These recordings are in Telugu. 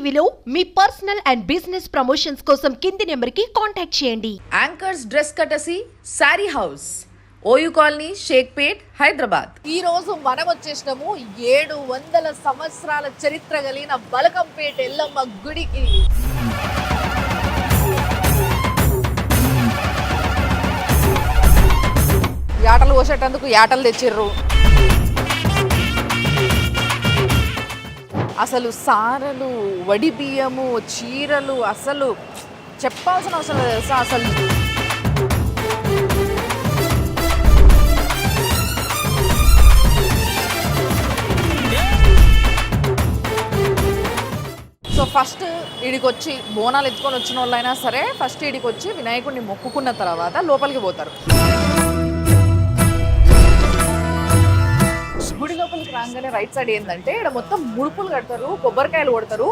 టీవీలో మీ పర్సనల్ అండ్ బిజినెస్ ప్రమోషన్స్ కోసం కింది నెంబర్కి కాంటాక్ట్ చేయండి. Anchors dress courtesy sari house, OU colony, Shaikpet, Hyderabad. ఈ రోజు మనం వచ్చేసినాము 700 సంవత్సరాల చరిత్ర కలిగిన బలకంపేట ఎల్లమ్మ గుడికి. యాటలు పోసేటందుకు యాటలు తెచ్చిర్రు. అసలు సారలు, వడి బియ్యము, చీరలు అసలు చెప్పాల్సిన అవసరం లేదు తెలుసా. అసలు సో ఫస్ట్ ఈడికి వచ్చి బోనాలు ఎత్తుకొని వచ్చిన వాళ్ళైనా సరే ఫస్ట్ ఈడికి వచ్చి వినాయకుడిని మొక్కుకున్న తర్వాత లోపలికి పోతారు. గుడి లోపలికి రాగానే రైట్ సైడ్ ఏంటంటే ఇక్కడ మొత్తం ముడుపులు కడతారు, కొబ్బరికాయలు కొడతారు.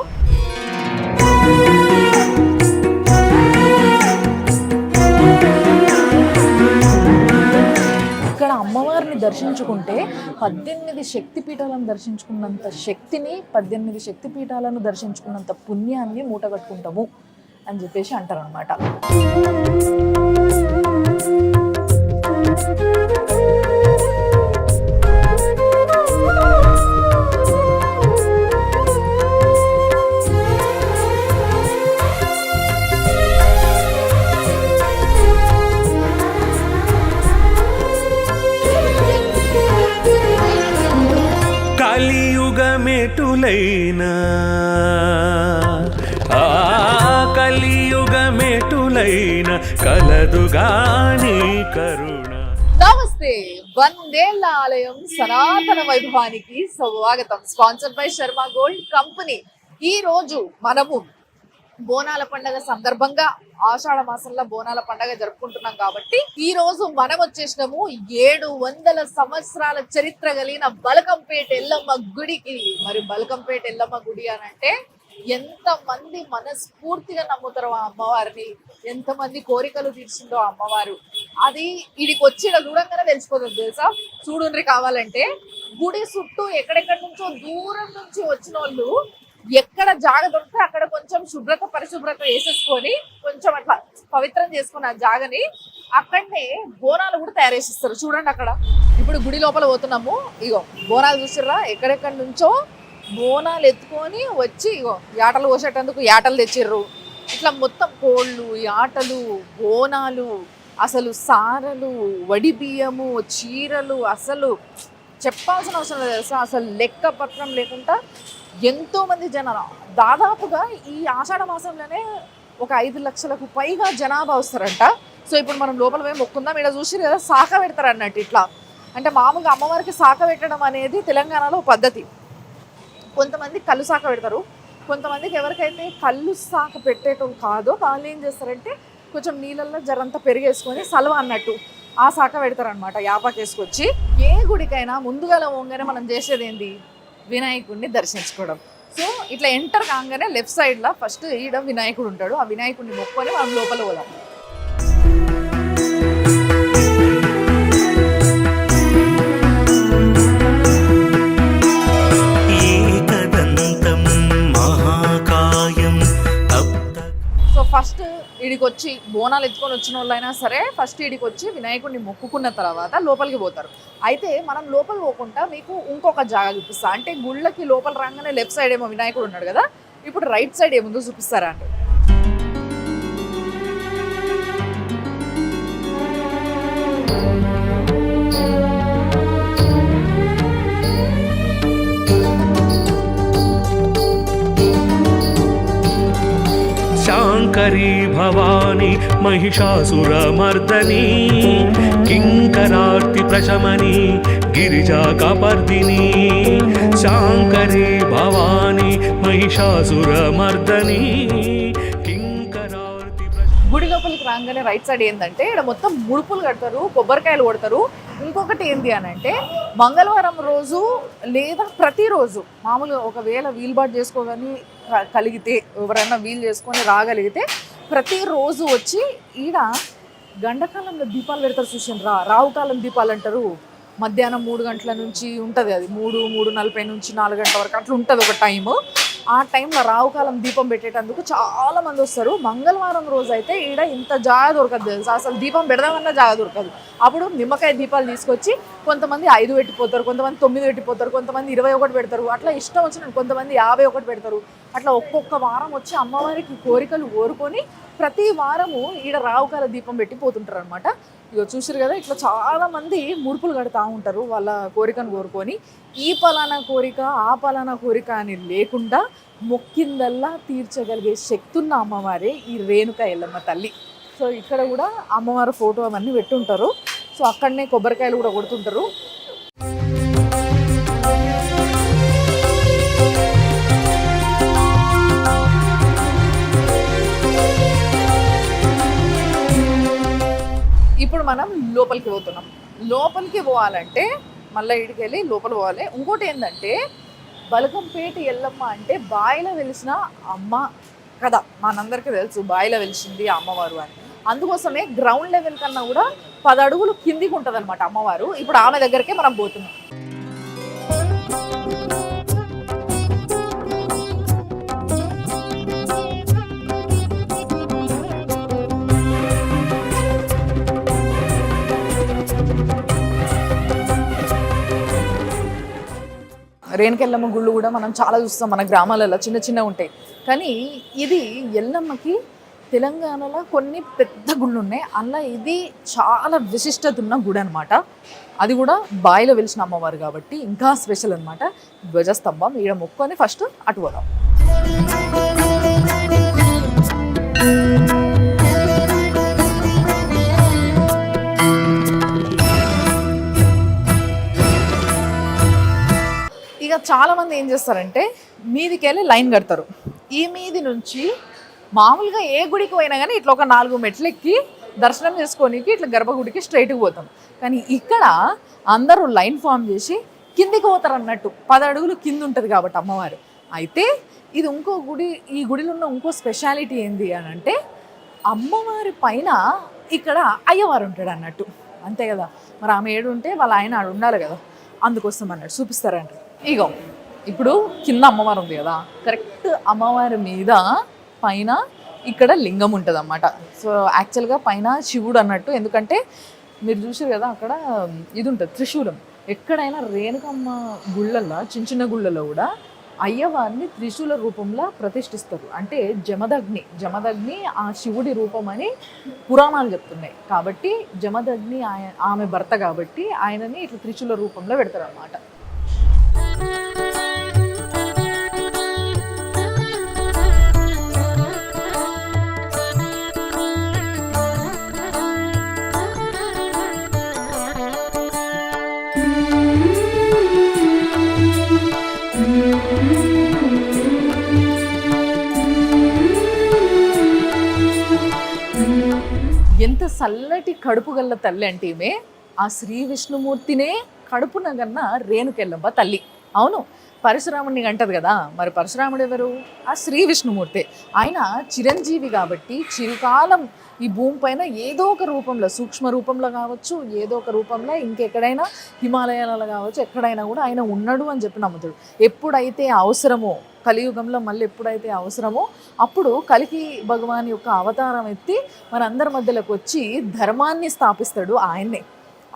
ఇక్కడ అమ్మవారిని దర్శించుకుంటే 18 శక్తిపీఠాలను దర్శించుకున్నంత శక్తిని, 18 శక్తిపీఠాలను దర్శించుకున్నంత పుణ్యాన్ని మూటగట్టుకుంటాము అని చెప్పేసి అంటారనమాట. కలియుగమెటులైనా కలియుగమెటులైనా కలదుగాని కరుణ. నమస్తే, వందేళ్ల ఆలయం సనాతన వైభవానికి స్వాగతం. Sponsored by Sharma gold company. ఈ రోజు మనము బోనాల పండుగ సందర్భంగా ఆషాఢ మాసంలో బోనాల పండుగ జరుపుకుంటున్నాం కాబట్టి ఈ రోజు మనం వచ్చేసినాము 700 సంవత్సరాల చరిత్ర కలిగిన బలకంపేట ఎల్లమ్మ గుడికి. మరి బలకంపేట ఎల్లమ్మ గుడి అని అంటే ఎంతమంది మనస్ఫూర్తిగా నమ్ముతారో ఆ అమ్మవారిని, ఎంతమంది కోరికలు తీర్చిందో ఆ అమ్మవారు, అది వీడికి వచ్చి దూరంగానే తెలిసిపోతుంది తెలుసా. చూడుండ్రి కావాలంటే గుడి చుట్టూ ఎక్కడెక్కడి నుంచో దూరం నుంచి వచ్చిన వాళ్ళు ఎక్కడ జాగ దొరికితే అక్కడ కొంచెం పరిశుభ్రత వేసేసుకొని కొంచెం అట్లా పవిత్రం చేసుకుని ఆ జాగని అక్కడనే బోనాలు కూడా తయారు చేసిస్తారు. చూడండి అక్కడ ఇప్పుడు గుడి లోపల పోతున్నాము. ఇగో బోనాలు చూసిర్రా, ఎక్కడెక్కడి నుంచో బోనాలు ఎత్తుకొని వచ్చి ఇగో యాటలు పోసేటందుకు యాటలు తెచ్చిర్రు. ఇట్లా మొత్తం కోళ్ళు, యాటలు, బోనాలు, అసలు సారలు, వడి బియ్యము, చీరలు అసలు చెప్పాల్సిన అవసరం లేదు తెలుసా. అసలు లెక్క పత్రం లేకుండా ఎంతో మంది జనాలు, దాదాపుగా ఈ ఆషాఢ మాసంలోనే ఒక 5 లక్షలకు పైగా జనాభా వస్తారంట. సో ఇప్పుడు మనం లోపల పోయి మొక్కుందాం. ఇక్కడ చూసి కదా శాఖ పెడతారు అన్నట్టు. ఇట్లా అంటే మామూలుగా అమ్మవారికి శాఖ పెట్టడం అనేది తెలంగాణలో పద్ధతి. కొంతమంది కళ్ళు శాఖ పెడతారు, కొంతమందికి ఎవరికైతే కళ్ళు శాఖ పెట్టేటోళ్ళు కాదో వాళ్ళు ఏం చేస్తారంటే కొంచెం నీళ్ళల్లో జరంతా పెరిగేసుకొని సలవ అన్నట్టు ఆ శాఖ పెడతారనమాట. యాపాకేసుకొచ్చి ఏ గుడికైనా ముందుగా పోగానే మనం చేసేది ఏంది, వినాయకుడిని దర్శించుకోవడం. సో ఇట్లా ఎంటర్ కాగానే లెఫ్ట్ సైడ్లో ఫస్ట్ ఈడ వినాయకుడు ఉంటాడు. ఆ వినాయకుడిని మొక్కుకొని మనం లోపల పోదాం. సో ఫస్ట్ ఈడికి వచ్చి బోనాలు ఎత్తుకొని వచ్చిన వాళ్ళైనా సరే ఫస్ట్ ఈడికి వచ్చి వినాయకుడిని మొక్కుకున్న తర్వాత లోపలికి పోతారు. అయితే మనం లోపల పోకుండా మీకు ఇంకొక జాగా చూపిస్తా. అంటే గుళ్ళకి లోపల రాగానే లెఫ్ట్ సైడ్ ఏమో వినాయకుడు ఉన్నాడు కదా, ఇప్పుడు రైట్ సైడ్ ఏముందో చూపిస్తారా అంటే శాంకరీ భవాని మహిషాసురమర్దని కింకరార్తి ప్రశమని గిరిజా కపర్దిని. శాంకరీ భవాని మహిషాసురమర్దని కింకరార్తి. గుడి లోపలికి రాగానే రైట్ సైడ్ ఏంటంటే ఇక్కడ మొత్తం ముడుపులు కడతారు, కొబ్బరికాయలు కొడతారు. ఇంకొకటి ఏంటి అని అంటే మంగళవారం రోజు లేదా ప్రతిరోజు మామూలుగా ఒకవేళ వీలుబాటు చేసుకోగాని కలిగితే ఎవరైనా వీలు చేసుకొని రాగలిగితే ప్రతిరోజు వచ్చి ఈడ గండకాలంలో దీపాలు పెడతారు. చూసిండ్రా, రావుకాలం దీపాలు అంటారు. మధ్యాహ్నం 3 గంటల నుంచి ఉంటుంది, అది 3:40 నుంచి 4 గంటల వరకు అట్లా ఉంటుంది ఒక టైము. ఆ టైంలో రావుకాలం దీపం పెట్టేటందుకు చాలా మంది వస్తారు. మంగళవారం రోజు అయితే ఈడ ఇంత జాగ దొరకదు తెలుసా, అసలు దీపం పెడదామన్నా జాగ దొరకదు. అప్పుడు నిమ్మకాయ దీపాలు తీసుకొచ్చి కొంతమంది 5 పెట్టిపోతారు, కొంతమంది 9 పెట్టిపోతారు, కొంతమంది 21 పెడతారు, అట్లా ఇష్టం వచ్చినట్టు కొంతమంది 51 పెడతారు. అట్లా ఒక్కొక్క వారం వచ్చి అమ్మవారికి కోరికలు కోరుకొని ప్రతి వారము ఈడ రావుకాల దీపం పెట్టి పోతుంటారు అనమాట. ఇక చూసారు కదా, ఇట్లా చాలా మంది ముడుపులు కడుతూ ఉంటారు వాళ్ళ కోరికను కోరుకొని. ఈ పలానా కోరిక ఆ పలానా కోరిక అని లేకుండా మొక్కిందల్లా తీర్చగలిగే శక్తి ఉన్న అమ్మవారే ఈ రేణుక ఎల్లమ్మ తల్లి. సో ఇక్కడ కూడా అమ్మవారి ఫోటో అవన్నీ పెట్టుంటారు. సో అక్కడనే కొబ్బరికాయలు కూడా కొడుతుంటారు. ఇప్పుడు మనం లోపలికి పోతున్నాం. లోపలికి పోవాలంటే మళ్ళీ ఇడికి వెళ్ళి లోపల పోవాలి. ఇంకోటి ఏంటంటే బలకంపేట ఎల్లమ్మ అంటే బాయిలో వెలిసిన అమ్మ కదా, మనందరికీ తెలుసు బాయిలో వెలిసింది అమ్మవారు అని. అందుకోసమే గ్రౌండ్ లెవెల్ కన్నా కూడా 10 అడుగులు కిందికి ఉంటుంది అనమాట అమ్మవారు. ఇప్పుడు ఆమె దగ్గరికే మనం పోతున్నాం. రేణుకెల్లమ్మ గుళ్ళు కూడా మనం చాలా చూస్తాం మన గ్రామాలలో, చిన్న చిన్న ఉంటాయి. కానీ ఇది ఎల్లమ్మకి తెలంగాణలో కొన్ని పెద్ద గుళ్ళు ఉన్నాయి, అలా ఇది చాలా విశిష్టత ఉన్న గుడి అనమాట. అది కూడా బాయిలో వెలిసిన అమ్మవారు కాబట్టి ఇంకా స్పెషల్ అనమాట. ధ్వజస్తంభం ఈడ మొక్కుని ఫస్ట్ అటు పోదాం. ఇక చాలామంది ఏం చేస్తారంటే మీదికి వెళ్ళి లైన్ కడతారు. ఈ మీది నుంచి మామూలుగా ఏ గుడికి పోయినా కానీ ఇట్లా ఒక 4 మెట్లు ఎక్కి దర్శనం చేసుకోనికి ఇట్లా గర్భగుడికి స్ట్రైట్కి పోతాం. కానీ ఇక్కడ అందరూ లైన్ ఫామ్ చేసి కిందికి పోతారు అన్నట్టు. 10 అడుగులు కింద ఉంటుంది కాబట్టి అమ్మవారు. అయితే ఇది ఇంకో గుడి, ఈ గుడిలో ఉన్న ఇంకో స్పెషాలిటీ ఏంది అని అంటే అమ్మవారి పైన ఇక్కడ అయ్యవారు ఉంటాడు అన్నట్టు. అంతే కదా, మరి ఆమె ఏడు ఉంటే వాళ్ళ ఆయన ఆడు ఉండాలి కదా, అందుకోసం అన్నట్టు చూపిస్తారంట. ఇగో ఇప్పుడు కింద అమ్మవారు ఉంది కదా, కరెక్ట్ అమ్మవారి మీద పైన ఇక్కడ లింగం ఉంటుంది అన్నమాట. సో యాక్చువల్గా పైన శివుడు అన్నట్టు, ఎందుకంటే మీరు చూసారు కదా అక్కడ ఇది ఉంటుంది త్రిశూలం. ఎక్కడైనా రేణుకమ్మ గుళ్ళల్లో, చిన్న చిన్న గుళ్ళల్లో కూడా అయ్యవారిని త్రిశూల రూపంలో ప్రతిష్ఠిస్తారు. అంటే జమదగ్ని ఆ శివుడి రూపం అని పురాణాలు చెప్తున్నాయి. కాబట్టి జమదగ్ని ఆమె భర్త కాబట్టి ఆయనని ఇట్లా త్రిశూల రూపంలో పెడతారు అన్నమాట. ఎంత చల్లటి కడుపు గల్ల తల్లి అంటే ఈమె ఆ శ్రీ విష్ణుమూర్తినే కడుపున గన్న రేణుకెల్లమ్మ తల్లి. అవును, పరశురాముడిని అంటది కదా, మరి పరశురాముడు ఎవరు? ఆ శ్రీ విష్ణుమూర్తి. ఆయన చిరంజీవి కాబట్టి చిరకాలం ఈ భూమి పైన ఏదో ఒక రూపంలో, సూక్ష్మ రూపంలో కావచ్చు, ఏదో ఒక రూపంలో ఇంకెక్కడైనా హిమాలయాలలో కావచ్చు, ఎక్కడైనా కూడా ఆయన ఉన్నాడు అని చెప్పి నమ్ముతాడు. ఎప్పుడైతే అవసరమో, కలియుగంలో మళ్ళీ ఎప్పుడైతే అవసరమో అప్పుడు కలికి భగవాన్ యొక్క అవతారం ఎత్తి మనందరి మధ్యలోకి వచ్చి ధర్మాన్ని స్థాపిస్తాడు ఆయన్నే.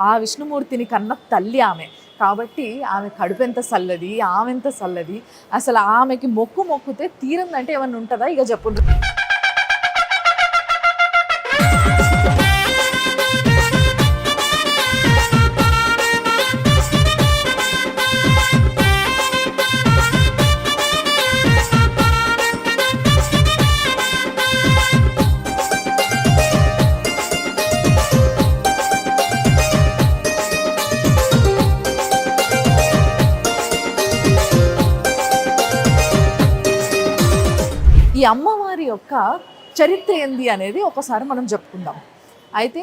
ఆ విష్ణుమూర్తిని కన్న తల్లి ఆమె కాబట్టి ఆమె కడుపెంత చల్లది, ఆమె ఎంత చల్లది. అసలు ఆమెకి మొక్కుతే తీరందంటే ఏమన్నా ఉంటుందా? ఇక చెప్పుండ్రు. ఈ అమ్మవారి యొక్క చరిత్ర ఏంది అనేది ఒకసారి మనం చెప్పుకుందాం. అయితే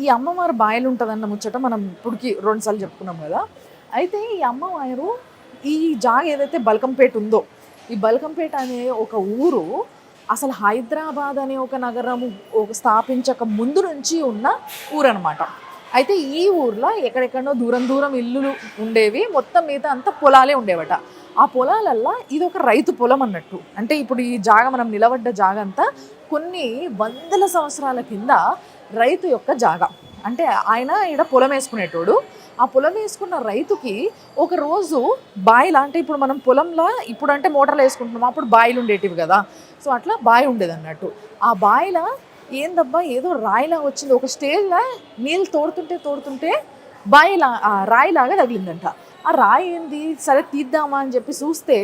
ఈ అమ్మవారు బాయలు ఉంటుందన్న ముచ్చట మనం ఇప్పటికి 2 సార్లు చెప్పుకున్నాం కదా. అయితే ఈ అమ్మవారు ఈ జాగ ఏదైతే బల్కంపేట ఉందో, ఈ బల్కంపేట అనే ఒక ఊరు అసలు హైదరాబాద్ అనే ఒక నగరము స్థాపించక ముందు నుంచి ఉన్న ఊరు అనమాట. అయితే ఈ ఊర్లో ఎక్కడెక్కడో దూరం దూరం ఇల్లులు ఉండేవి, మొత్తం మీద అంతా పొలాలే ఉండేవట. ఆ పొలాలల్లో ఇది ఒక రైతు పొలం అన్నట్టు. అంటే ఇప్పుడు ఈ జాగ మనం నిలబడ్డ జాగ అంతా కొన్ని వందల సంవత్సరాల కింద రైతు యొక్క జాగ. అంటే ఆయన ఈడ పొలం వేసుకునేటోడు. ఆ పొలం వేసుకున్న రైతుకి ఒకరోజు బాయిలా, అంటే ఇప్పుడు మనం పొలంలో ఇప్పుడు అంటే మోటార్లు వేసుకుంటున్నాం, అప్పుడు బాయిలు ఉండేటివి కదా. సో అట్లా బావి ఉండేది అన్నట్టు. ఆ బాయిలా ఏందబ్బా ఏదో రాయిలా వచ్చింది. ఒక స్టేజ్లో నీళ్ళు తోడుతుంటే బాయిలా రాయిలాగా తగిలిందంట. ఆ రాయి ఏంది, సరే తీద్దామా అని చెప్పి చూస్తే,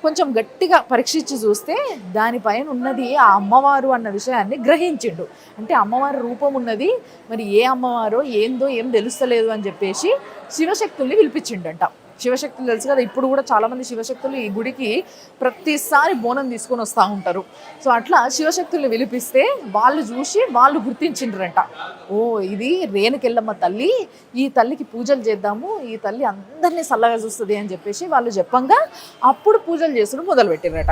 కొంచెం గట్టిగా పరీక్షించి చూస్తే దానిపైన ఉన్నది ఆ అమ్మవారు అన్న విషయాన్ని గ్రహించిండు. అంటే అమ్మవారి రూపం ఉన్నది, మరి ఏ అమ్మవారో ఏందో ఏం తెలుస్తలేదు అని చెప్పేసి శివశక్తుల్ని పిలిపించిండంట. శివశక్తులు తెలుసు కదా, ఇప్పుడు కూడా చాలామంది శివశక్తులు ఈ గుడికి ప్రతిసారి బోనం తీసుకొని వస్తూ ఉంటారు. సో అట్లా శివశక్తుల్ని పిలిపిస్తే వాళ్ళు చూసి వాళ్ళు గుర్తించిండ్రంట, ఓ ఇది రేణుకెళ్ళమ్మ తల్లి, ఈ తల్లికి పూజలు చేద్దాము, ఈ తల్లి అందరినీ చల్లగా చూస్తుంది అని చెప్పేసి వాళ్ళు చెప్పంగా అప్పుడు పూజలు చేసుడు మొదలుపెట్టిరట.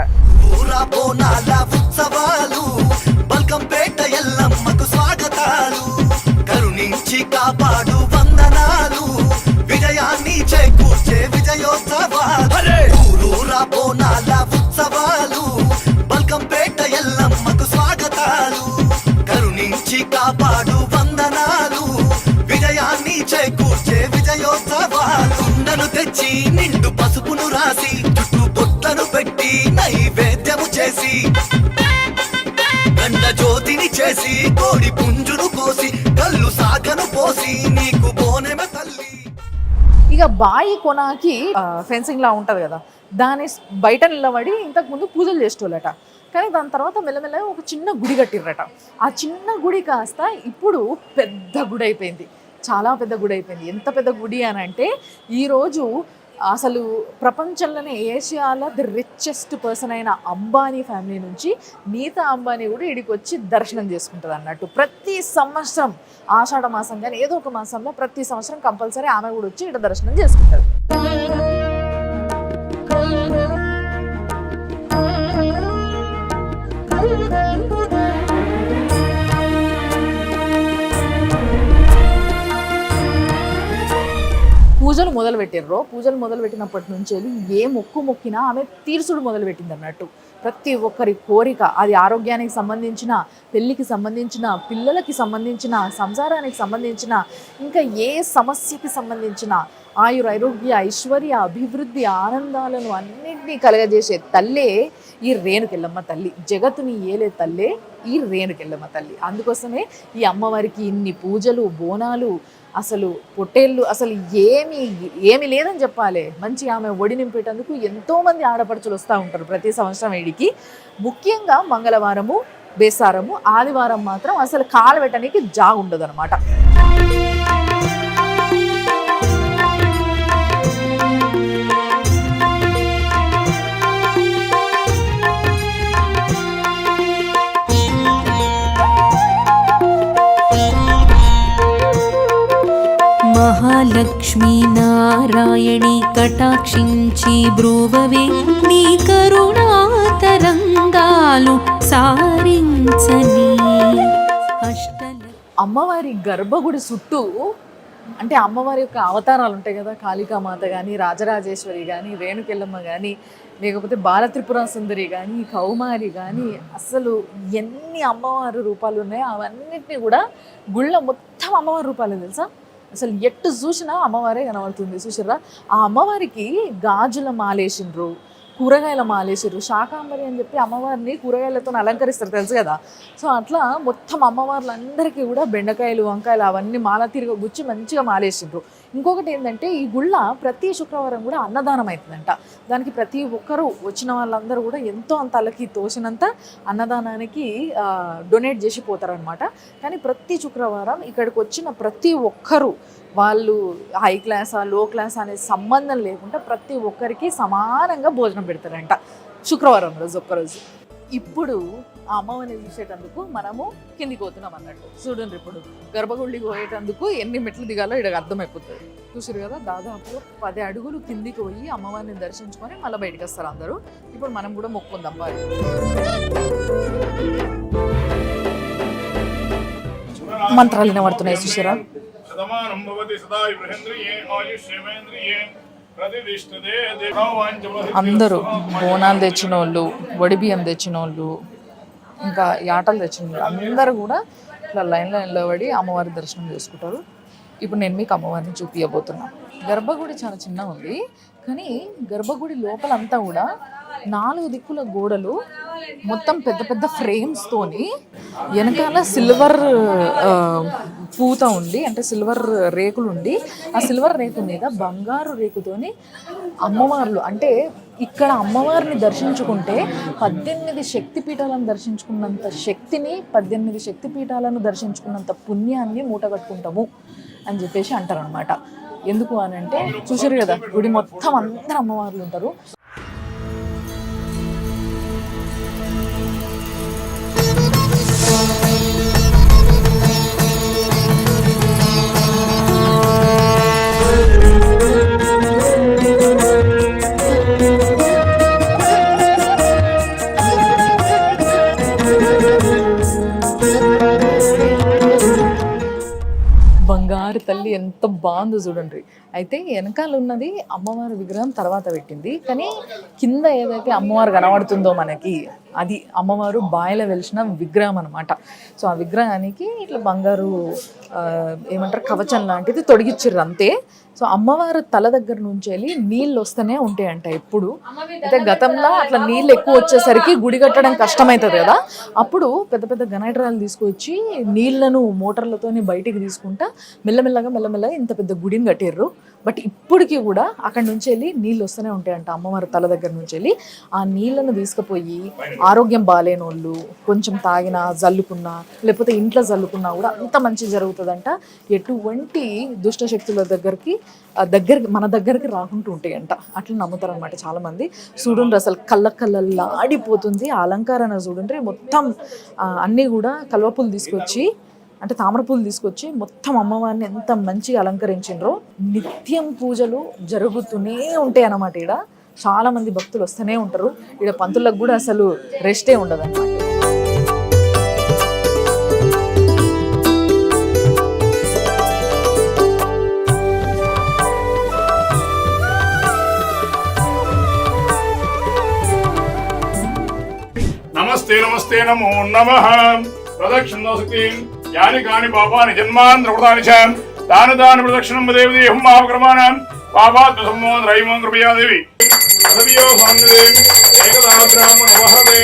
కరుణించి కాపాడు వందనాలు, విజయాన్ని చేకూర్చే విజయోత్సవాలు, బోనాల ఉత్సవాలు, బల్కంపేట ఎల్లమ్మకు స్వాగతాలు, కరుణించి కాపాడు వందనాలు, విజయాన్ని చేకూర్చే విజయోత్సవాలు. నన్ను తెచ్చి నిండు పసుపును రాసి, చుట్టూ బొట్లను పెట్టి నైవేద్యము చేసి, గండ జ్యోతిని చేసి, కోడి పుంజును కోసి, కళ్ళు సాగను పోసి, నీకు బోనెమ తల్లి. ఇక బాయి కొనాకి ఫెన్సింగ్ లా ఉంటది కదా, దాని బయట నిలబడి ఇంతకు ముందు పూజలు చేసేటోళ్ళట. కానీ దాని తర్వాత మెల్లమెల్లగా ఒక చిన్న గుడి కట్టిర్రట. ఆ చిన్న గుడి కాస్త ఇప్పుడు పెద్ద గుడి అయిపోయింది, చాలా పెద్ద గుడి అయిపోయింది. ఎంత పెద్ద గుడి అని అంటే ఈరోజు అసలు ప్రపంచంలోనే ఏషియాలో ది రిచెస్ట్ పర్సన్ అయిన అంబానీ ఫ్యామిలీ నుంచి నీతా అంబానీ కూడా ఇడికి వచ్చి దర్శనం చేసుకుంటుంది అన్నట్టు. ప్రతి సంవత్సరం ఆషాఢ మాసం కానీ ఏదో ఒక మాసంలో ప్రతి సంవత్సరం కంపల్సరీ ఆమె కూడా వచ్చి ఇక్కడ దర్శనం చేసుకుంటుంది. పూజలు మొదలుపెట్టారు. పూజలు మొదలుపెట్టినప్పటి నుంచి ఏ మొక్కు మొక్కినా ఆమె తీర్చుడు మొదలుపెట్టింది అన్నట్టు. ప్రతి ఒక్కరి కోరిక, అది ఆరోగ్యానికి సంబంధించిన, పెళ్ళికి సంబంధించిన, పిల్లలకి సంబంధించిన, సంసారానికి సంబంధించిన, ఇంకా ఏ సమస్యకి సంబంధించిన ఆయురారోగ్య ఐశ్వర్య అభివృద్ధి ఆనందాలను అన్నింటినీ కలగజేసే తల్లే ఈ రేణుకెళ్ళమ్మ తల్లి. జగత్తుని ఏలే తల్లే ఈ రేణుకెళ్ళమ్మ తల్లి. అందుకోసమే ఈ అమ్మవారికి ఇన్ని పూజలు, బోనాలు, అసలు పొట్టేళ్ళు, అసలు ఏమి లేదని చెప్పాలి. మంచి ఆమె ఒడి నింపేటందుకు ఎంతోమంది ఆడపడుచులు వస్తూ ఉంటారు ప్రతి సంవత్సరం వీడికి. ముఖ్యంగా మంగళవారము, బేసారము, ఆదివారం మాత్రం అసలు కాలు పెట్టడానికి జాగు ఉండదు అనమాట. మహాలక్ష్మీ నారాయణి కటాక్షించి బ్రూవవే, నీ కరుణా తరంగాలు సారించని. అమ్మవారి గర్భగుడి చుట్టూ అంటే అమ్మవారి యొక్క అవతారాలు ఉంటాయి కదా, కాళికామాత కానీ, రాజరాజేశ్వరి కానీ, రేణుకెళ్ళమ్మ కానీ, లేకపోతే బాలత్రిపుర సుందరి కానీ, కౌమారి కానీ, అసలు ఎన్ని అమ్మవారి రూపాలు ఉన్నాయో అవన్నిటినీ కూడా గుళ్ళ మొత్తం అమ్మవారి రూపాలు తెలుసా. అసలు ఎట్టు చూసినా అమ్మవారే కనబడుతుంది. చూసిర్రా, ఆ అమ్మవారికి గాజుల మాలేసిండ్రు, కూరగాయల మాలేసిర్రు. శాకాంబరి అని చెప్పి అమ్మవారిని కూరగాయలతో అలంకరిస్తారు తెలుసు కదా. సో అట్లా మొత్తం అమ్మవార్లందరికీ కూడా బెండకాయలు, వంకాయలు అవన్నీ మాల తిరిగి గుచ్చి మంచిగా మాలేసిండ్రు. ఇంకొకటి ఏంటంటే ఈ గుళ్ళ ప్రతి శుక్రవారం కూడా అన్నదానం అవుతుందంట. దానికి ప్రతి ఒక్కరూ వచ్చిన వాళ్ళందరూ కూడా ఎంతో అంత అల్లకి తోసినంత అన్నదానానికి డొనేట్ చేసి పోతారనమాట. కానీ ప్రతి శుక్రవారం ఇక్కడికి వచ్చిన ప్రతి ఒక్కరూ, వాళ్ళు హై క్లాసా లో క్లాస్ అనే సంబంధం లేకుండా ప్రతి ఒక్కరికి సమానంగా భోజనం పెడతారంట శుక్రవారం రోజు ఒక్కరోజు. ఇప్పుడు ఆ అమ్మవారిని చూసేటందుకు మనము కిందికి పోతున్నాం అన్నట్టు. చూడండి, ఇప్పుడు గర్భగుడికి పోయేటందుకు ఎన్ని మెట్లు దిగాలో ఇక్కడ అర్థమైపోతుంది. చూసారు కదా, దాదాపు 10 అడుగులు కిందికి పోయి అమ్మవారిని దర్శించుకొని మళ్ళీ బయటకు వస్తారు అందరూ. ఇప్పుడు మనం కూడా మొక్కుందాం. మంత్రాలు వినబడుతున్నాయి చూసారా. శతమానం భవతి సదా బృహేంద్రియే ఆయుష్యేంద్రియే ప్రతిష్ఠతే. అందరూ బోనాలు తెచ్చిన వాళ్ళు, వడిబియ్యం తెచ్చిన వాళ్ళు, ఇంకా యాటలు తెచ్చిన వాళ్ళు అందరూ కూడా ఇట్లా లైన్లో నిలబడి అమ్మవారి దర్శనం చేసుకుంటారు. ఇప్పుడు నేను మీకు అమ్మవారిని చూపించబోతున్నాను. గర్భగుడి చాలా చిన్నగా ఉంది, కానీ గర్భగుడి లోపలంతా కూడా 4 దిక్కుల గోడలు మొత్తం పెద్ద పెద్ద ఫ్రేమ్స్తోని వెనకాల సిల్వర్ పూత ఉండి, అంటే సిల్వర్ రేకులు ఉండి, ఆ సిల్వర్ రేకు మీద బంగారు రేకుతోని అమ్మవార్లు, అంటే ఇక్కడ అమ్మవారిని దర్శించుకుంటే 18 శక్తిపీఠాలను దర్శించుకున్నంత శక్తిని, 18 శక్తిపీఠాలను దర్శించుకున్నంత పుణ్యాన్ని మూటగట్టుకుంటాము అని చెప్పేసి అంటారనమాట. ఎందుకు అని అంటే చూసారు కదా, గుడి మొత్తం అందరు అమ్మవార్లు ఉంటారు. బంగారు తల్లి ఎంత బాగుందో చూడండి. అయితే వెనకాల ఉన్నది అమ్మవారి విగ్రహం తర్వాత పెట్టింది, కానీ కింద ఏదైతే అమ్మవారు కనబడుతుందో మనకి అది అమ్మవారు బాయిలో వెలిసిన విగ్రహం అనమాట. సో ఆ విగ్రహానికి ఇట్లా బంగారు ఏమంటారు కవచం లాంటిది తొడిగిచ్చిర్రు అంతే. సో అమ్మవారు తల దగ్గర నుంచి వెళ్ళి నీళ్ళు వస్తూనే ఉంటాయంట ఎప్పుడు. అయితే గతంలో అట్లా నీళ్ళు ఎక్కువ వచ్చేసరికి గుడి కట్టడం కష్టమవుతుంది కదా, అప్పుడు పెద్ద పెద్ద గనైటరాలు తీసుకొచ్చి నీళ్లను మోటార్లతోని బయటికి తీసుకుంటా మెల్లమెల్లగా ఇంత పెద్ద గుడిని కట్టారు. బట్ ఇప్పటికీ కూడా అక్కడి నుంచి వెళ్ళి నీళ్ళు వస్తూనే ఉంటాయంట అమ్మవారి తల దగ్గర నుంచి వెళ్ళి. ఆ నీళ్లను తీసుకుపోయి ఆరోగ్యం బాగాలేని వాళ్ళు కొంచెం తాగినా జల్లుకున్నా లేకపోతే ఇంట్లో జల్లుకున్నా కూడా అంత మంచి జరుగుతుందంట. ఎటువంటి దుష్ట శక్తుల దగ్గరికి మన దగ్గరికి రాకుంటూ ఉంటాయంట, అట్లా నమ్ముతారు అనమాట చాలా మంది. చూడండి అసలు కళ్ళల్లాడిపోతుంది ఆ అలంకరణ చూడండి. మొత్తం అన్నీ కూడా కల్వపూలు తీసుకొచ్చి, అంటే తామరపూలు తీసుకొచ్చి మొత్తం అమ్మవారిని ఎంత మంచిగా అలంకరించిండ్రో. నిత్యం పూజలు జరుగుతూనే ఉంటాయి అన్నమాట. ఈడ చాలా మంది భక్తులు వస్తూనే ఉంటారు. ఈడ పంతులకు కూడా అసలు రెస్టే ఉండదు అన్నమాట. నమస్తే నమస్తే నమో నమః. ప్రదక్షిణోసక్తి యాని కాని పాపాని జన్మాంధ్రకృతాని చ తాను తాను ప్రదక్షిణం దేవి దేహం మహాక్రమాణం పాపాత్ సంమోహన్ రైమం కృపయా దేవి అసవియో సంగదే ఏకదా బ్రాహ్మణ వహదే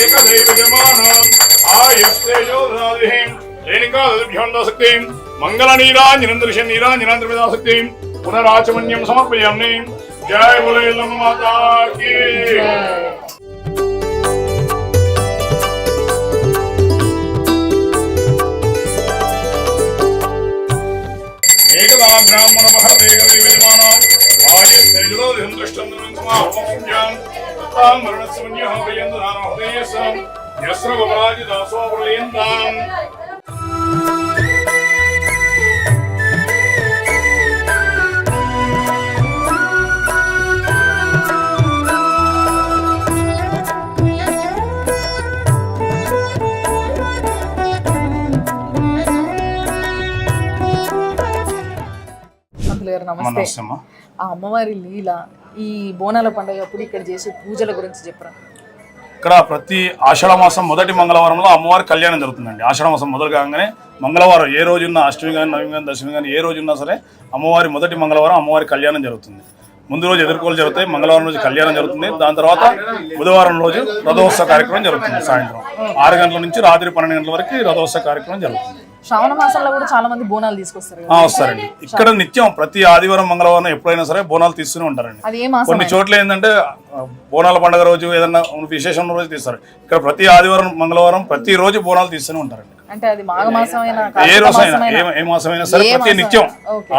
ఏకదైవ జమానం ఆయుస్తేజో దాదిహి రేణికా దద్భ్యోందసక్తి మంగళ నీరాంజనం దర్శన్ నీరాంజనాంధ్రవిదాసక్తి పునరాచమన్యం సమర్పయామి. జయ బోలేలమ్మ మాతా కీ. ఏకదా బ్రాహ్మణ మహతే విజమానం ఆయుస్తేజో దృష్టం సమాహ్యం తత్తాం మరణస్మన్యః భయందనాన హృదయసం యస్రవరాజి దాసో ప్రయంతాం. నమస్తే. ఆ అమ్మవారి లీల, ఈ బోనాల పండుగ అప్పుడు ఇక్కడ చేసే పూజల గురించి చెప్పరా? ఇక్కడ ప్రతి ఆషాఢ మాసం మొదటి మంగళవారంలో అమ్మవారి కళ్యాణం జరుగుతుందండి. ఆషాఢ మాసం మొదలు కాగానే మంగళవారం ఏ రోజున్నా, అష్టమి కానీ నవమి కానీ దశమి కానీ ఏ రోజున్నా సరే అమ్మవారి మొదటి మంగళవారం అమ్మవారి కళ్యాణం జరుగుతుంది. ముందు రోజు ఎదుర్కోలు జరుగుతాయి, మంగళవారం రోజు కళ్యాణం జరుగుతుంది. దాని తర్వాత బుధవారం రోజు రథోత్సవ కార్యక్రమం జరుగుతుంది. సాయంత్రం 6 గంటల నుంచి రాత్రి 12 గంటల వరకు రథోత్సవ కార్యక్రమం జరుగుతుంది. శ్రావణ మాసంలో కూడా చాలా మంది బోనాలు తీసుకొస్తారు. వస్తారండి. ఇక్కడ నిత్యం ప్రతి ఆదివారం మంగళవారం ఎప్పుడైనా సరే బోనాలు తీస్తూనే ఉంటారండి. కొన్ని చోట్ల ఏంటంటే బోనాల పండుగ రోజు ఏదైనా విశేషం రోజు తీస్తారు. ఇక్కడ ప్రతి ఆదివారం మంగళవారం ప్రతి రోజు బోనాలు తీస్తూనే ఉంటారండి. అంటే అది మాఘమాసమైనా ఏ రోజైనా ఏ మాసమైనా సరే ప్రతి నిత్యం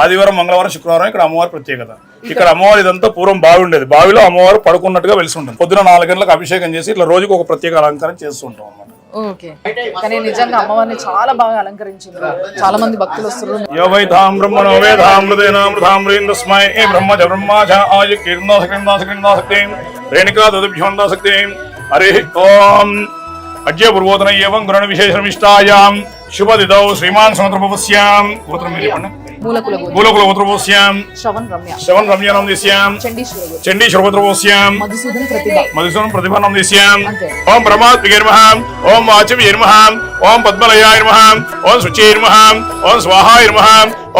ఆదివారం మంగళవారం శుక్రవారం ఇక్కడ అమ్మవారి ప్రత్యేకత. ఇక్కడ అమ్మవారి ఇదంతా పూర్వం బావి ఉండేది. బావిలో అమ్మవారు పడుకున్నట్టుగా వెలిసి ఉంటుంది. పొద్దున 4 గంటలకు అభిషేకం చేసి ఇట్లా రోజుకు ఒక ప్రత్యేక అలంకారం చేస్తూ ఉంటాం అన్నమాట. ఓకే, కానీ నిజంగా అమ్మవారిని చాలా బాగా అలంకరించారు. చాలా మంది భక్తులు వస్తారు. యోవైతాం బ్రహ్మణో వేదామృతేనామృతామృతేందస్మై బ్రహ్మజ బ్రహ్మాజ ఆయ కీర్ణాసక్తి రేణుకా దద్భ్యోందాసక్తి. హరి ఓం. అద్య పూర్వోదన ఏవం గుణ విశేషమిష్టాయాం శుభదిదౌ శ్రీమాన్ సమత్రపస్యాం. గోత్రం మీరు చెప్పండి. మూలకుల గోత్రం, మూలకులగోత్రపోస్యాం శ్రవణ్ రమ్య, శ్రవణ్ రమ్యానం దిశ్యాం చండీశ్వర గోత్రం, చండీశ్వరగోత్రపోస్యాం మధుసూదన్ ప్రతిభ. మధుసూదన ప్రతిభానం దిశ్యాం అంతే. ఓం బ్రహ్మాత్మికే నమః ఓం వాచవ్యే నమః ఓం పద్మలయాయ నమః ఓం శుచే నమః ఓం స్వాహాయ నమః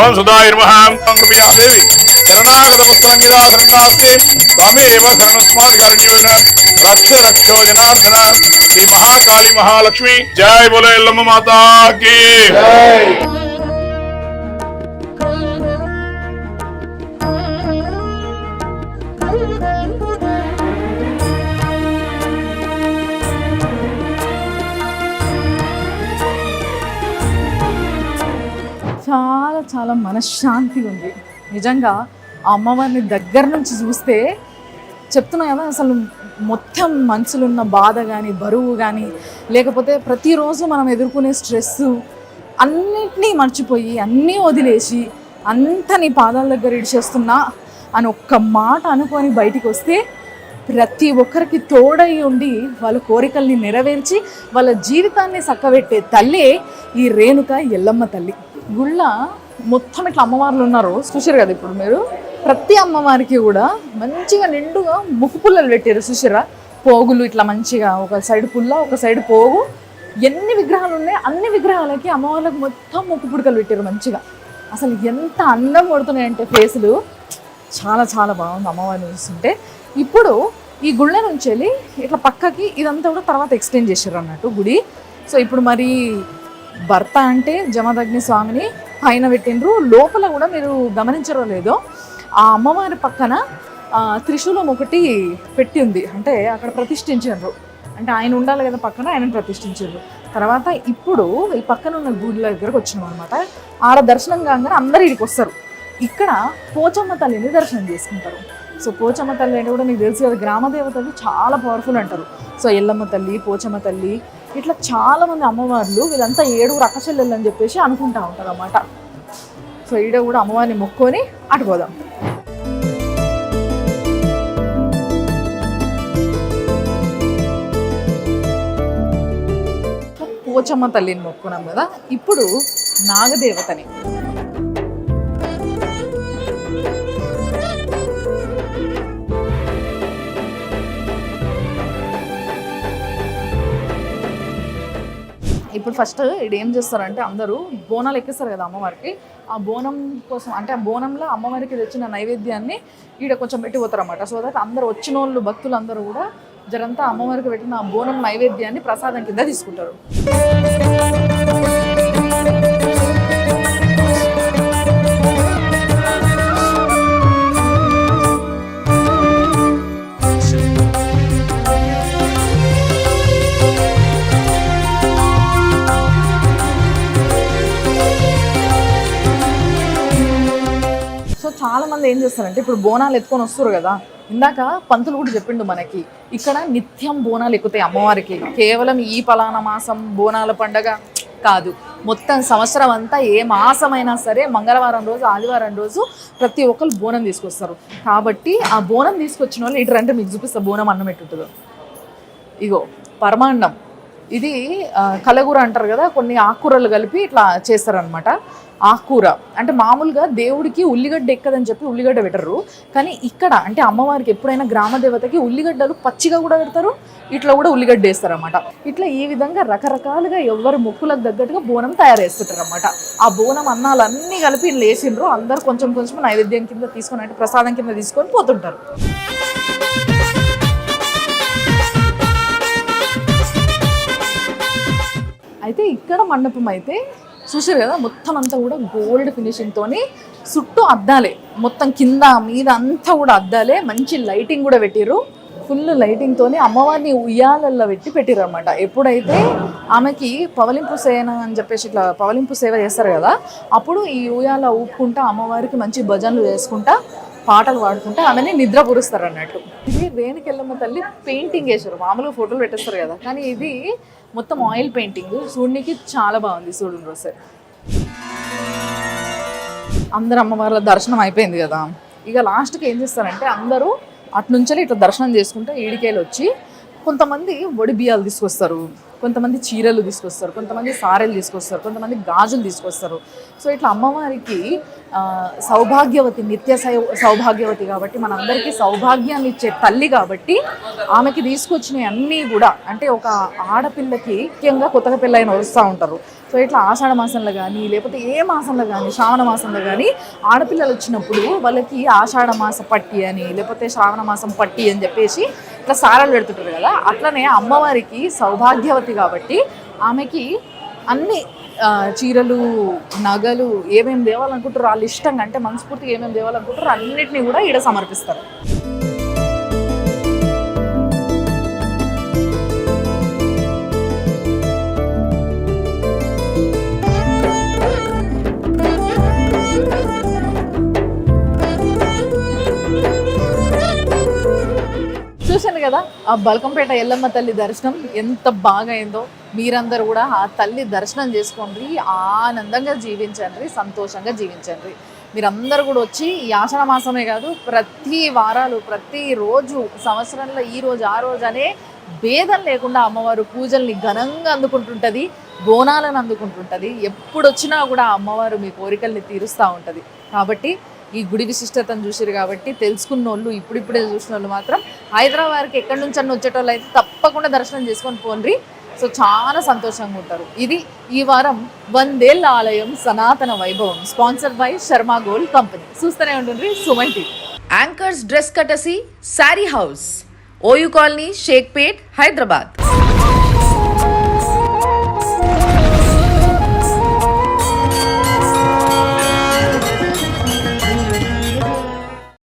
ఓం సుధాయ నమః ఓం కృపయాదేవి శరణాగత వస్త్రంగిదా శరణాస్తే త్వమేవ శరణస్మాదికారణ్యేన రక్ష రక్షో జనార్దన శ్రీ మహాకాళి మహాలక్ష్మి జై బోలో ఎల్లమ్మ మాతా కీ జై. చాలా చాలా మనశ్శాంతిగా ఉంది నిజంగా. ఆ అమ్మవారిని దగ్గర నుంచి చూస్తే చెప్తున్నా కదా, అసలు మొత్తం మనసులో ఉన్న బాధ కానీ బరువు కానీ లేకపోతే ప్రతిరోజు మనం ఎదుర్కొనే స్ట్రెస్ అన్నిటినీ మర్చిపోయి అన్నీ వదిలేసి అంతా నీ పాదాల దగ్గర ఇడిచేస్తున్నా అని ఒక్క మాట అనుకొని బయటికి వస్తే ప్రతి ఒక్కరికి తోడై ఉండి వాళ్ళ కోరికల్ని నెరవేర్చి వాళ్ళ జీవితాన్ని చక్కబెట్టే తల్లే ఈ రేణుక ఎల్లమ్మ తల్లి. గుళ్ళ మొత్తం ఇట్లా అమ్మవార్లు ఉన్నారు చూసారు కదా. ఇప్పుడు మీరు ప్రతి అమ్మవారికి కూడా మంచిగా నిండుగా ముక్కు పుల్లలు పెట్టారు చూసారా. పోగులు ఇట్లా మంచిగా ఒక సైడ్ పుల్ల ఒక సైడ్ పోగు. ఎన్ని విగ్రహాలు ఉన్నాయి అన్ని విగ్రహాలకి అమ్మవార్లకు మొత్తం ముక్కు పుడకలు పెట్టారు మంచిగా. అసలు ఎంత అందం కొడుతున్నాయంటే ఫేసులు. చాలా చాలా బాగుంది అమ్మవారిని చూస్తుంటే. ఇప్పుడు ఈ గుళ్ళ నుంచి వెళ్ళి ఇట్లా పక్కకి ఇదంతా కూడా తర్వాత ఎక్స్టెండ్ చేశారు అన్నట్టు గుడి. సో ఇప్పుడు మరి భర్త అంటే జమదగ్ని స్వామిని పైన పెట్టిండ్రు. లోపల కూడా మీరు గమనించరో లేదో ఆ అమ్మవారి పక్కన త్రిశూలం ఒకటి పెట్టి ఉంది. అంటే అక్కడ ప్రతిష్ఠించారు. అంటే ఆయన ఉండాలి కదా పక్కన, ఆయనను ప్రతిష్ఠించారు. తర్వాత ఇప్పుడు ఈ పక్కన ఉన్న గుడి దగ్గరకు వచ్చినాం అనమాట. ఆడ దర్శనం కాగానే అందరూ ఇక్కడికి వస్తారు. ఇక్కడ పోచమ్మ తల్లిని దర్శనం చేసుకుంటారు. సో పోచమ్మ తల్లి అంటే కూడా మీకు తెలుసు కదా, గ్రామ దేవతలు చాలా పవర్ఫుల్ అంటారు. సో ఎల్లమ్మ తల్లి, పోచమ్మ తల్లి ఇట్లా చాలామంది అమ్మవార్లు వీళ్ళంతా 7 అక్కచెల్లెళ్ళు అని చెప్పేసి అనుకుంటా ఉంటారు అన్నమాట. సో ఈడ కూడా అమ్మవారిని మొక్కొని అటుపోదాం. పోచమ్మ తల్లిని మొక్కున్నాం కదా, ఇప్పుడు నాగదేవతని. ఇప్పుడు ఫస్ట్ ఇది ఏం చేస్తారంటే అందరూ బోనాలు ఎక్కిస్తారు కదా అమ్మవారికి. ఆ బోనం కోసం అంటే ఆ బోనంలో అమ్మవారికి తెచ్చిన నైవేద్యాన్ని ఈడ కొంచెం పెట్టిపోతారు అన్నమాట. సో దట్ అందరూ వచ్చిన వాళ్ళు భక్తులు అందరూ కూడా జరంతా అమ్మవారికి పెట్టిన ఆ బోనం నైవేద్యాన్ని ప్రసాదం కింద తీసుకుంటారు. చాలా మంది ఏం చేస్తారంటే ఇప్పుడు బోనాలు ఎత్తుకొని వస్తారు కదా, ఇందాక పంతులు కూడా చెప్పిండు మనకి ఇక్కడ నిత్యం బోనాలు ఎక్కుతాయి అమ్మవారికి. కేవలం ఈ పలానా మాసం బోనాల పండగ కాదు, మొత్తం సంవత్సరం అంతా ఏ మాసమైనా సరే మంగళవారం రోజు ఆదివారం రోజు ప్రతి ఒక్కరు బోనం తీసుకొస్తారు. కాబట్టి ఆ బోనం తీసుకొచ్చిన వాళ్ళు ఇటు అంటే మీకు చూపిస్తా బోనం అన్నం ఎట్టుంటుందో. ఇగో పరమాన్నం, ఇది కలగూర అంటారు కదా, కొన్ని ఆకుకూరలు కలిపి ఇట్లా చేస్తారనమాట. ఆకుకూర అంటే మామూలుగా దేవుడికి ఉల్లిగడ్డ ఎక్కదని చెప్పి ఉల్లిగడ్డ పెట్టరు, కానీ ఇక్కడ అంటే అమ్మవారికి ఎప్పుడైనా గ్రామ దేవతకి ఉల్లిగడ్డలు పచ్చిగా కూడా పెడతారు, ఇట్లా కూడా ఉల్లిగడ్డ వేస్తారన్నమాట. ఇట్లా ఈ విధంగా రకరకాలుగా ఎవరి మొక్కులకు తగ్గట్టుగా బోనం తయారు చేస్తుంటారు అన్నమాట. ఆ బోనం అన్నాలన్నీ కలిపి ఇట్లా వేసిండ్రు. అందరు కొంచెం కొంచెం నైవేద్యం కింద తీసుకొని అంటే ప్రసాదం కింద తీసుకొని పోతుంటారు. అయితే ఇక్కడ మండపం అయితే చూసారు కదా, మొత్తం అంతా కూడా గోల్డ్ ఫినిషింగ్తోని చుట్టూ అద్దాలే, మొత్తం కింద మీద అంతా కూడా అద్దాలే. మంచి లైటింగ్ కూడా పెట్టిర్రు, ఫుల్ లైటింగ్తోని అమ్మవారిని ఉయ్యాలల్లో పెట్టిర్రు అనమాట. ఎప్పుడైతే ఆమెకి పవలింపు సేన అని చెప్పేసి ఇట్లా పవలింపు సేవ చేస్తారు కదా, అప్పుడు ఈ ఉయ్యాల ఊపుకుంటా అమ్మవారికి మంచి భజనలు చేసుకుంటా పాటలు పాడుకుంటా ఆమెని నిద్ర పురుస్తారు అన్నట్టు. ఇది రేణుకెళ్ళమ్మ తల్లి పెయింటింగ్ వేసారు, మామూలుగా ఫోటోలు పెట్టేస్తారు కదా, కానీ ఇది మొత్తం ఆయిల్ పెయింటింగ్. చూడడానికి చాలా బాగుంది. చూడండి ఒకసారి. అందరు అమ్మవార్ల దర్శనం అయిపోయింది కదా, ఇక లాస్ట్కి ఏం చేస్తారంటే అందరూ అటు నుంచి ఇట్లా దర్శనం చేసుకుంటే ఈడికేలు వచ్చి కొంతమంది వడి బియ్యాలు తీసుకొస్తారు, కొంతమంది చీరలు తీసుకొస్తారు, కొంతమంది సారెలు తీసుకొస్తారు, కొంతమంది గాజులు తీసుకొస్తారు. సో ఇట్లా అమ్మవారికి సౌభాగ్యవతి, సౌభాగ్యవతి కాబట్టి మనందరికీ సౌభాగ్యాన్ని ఇచ్చే తల్లి కాబట్టి ఆమెకి తీసుకొచ్చినవి అన్నీ కూడా అంటే ఒక ఆడపిల్లకి ముఖ్యంగా కొత్తగా పెళ్ళైన వస్తూ ఉంటారు. సో ఇట్లా ఆషాఢ మాసంలో కానీ లేకపోతే ఏ మాసంలో కానీ శ్రావణ మాసంలో కానీ ఆడపిల్లలు వచ్చినప్పుడు వాళ్ళకి ఆషాఢ మాస పట్టి అని లేకపోతే శ్రావణ మాసం పట్టి అని చెప్పేసి ఇట్లా సారాలు పెడుతుంటారు కదా. అట్లనే అమ్మవారికి సౌభాగ్యవతి కాబట్టి ఆమెకి అన్ని చీరలు, నగలు ఏమేమి తేవాలనుకుంటారో వాళ్ళు ఇష్టంగా అంటే మనస్ఫూర్తిగా ఏమేమి తేవాలనుకుంటారో అన్నిటినీ కూడా ఈడ సమర్పిస్తారు. చూశాను కదా ఆ బల్కంపేట ఎల్లమ్మ తల్లి దర్శనం ఎంత బాగా అయిందో. మీరందరూ కూడా ఆ తల్లి దర్శనం చేసుకోండి, ఆనందంగా జీవించండి, సంతోషంగా జీవించండి. మీరందరూ కూడా వచ్చి ఈ ఆషాఢ మాసమే కాదు ప్రతి వారాలు ప్రతిరోజు సంవత్సరంలో ఈ రోజు ఆ రోజు అనే భేదం లేకుండా అమ్మవారు పూజల్ని ఘనంగా అందుకుంటుంటుంది, బోనాలను అందుకుంటుంటుంది. ఎప్పుడు వచ్చినా కూడా అమ్మవారు మీ కోరికల్ని తీరుస్తూ ఉంటుంది. కాబట్టి ఈ గుడి విశిష్టతను చూసారు కాబట్టి తెలుసుకున్న వాళ్ళు ఇప్పుడిప్పుడే చూసిన వాళ్ళు మాత్రం హైదరాబాద్కి ఎక్కడి నుంచి అన్న వచ్చేటోళ్ళు అయితే తప్పకుండా దర్శనం చేసుకొని పోండి. సో చాలా సంతోషంగా ఉంటారు. ఇది ఈ వారం 100 ఏళ్ల ఆలయం సనాతన వైభవం sponsored by Sharma gold company. చూస్తూనే ఉంటుంది Suman TV. Anchors dress courtesy sari house, OU colony, Shaikpet, Hyderabad.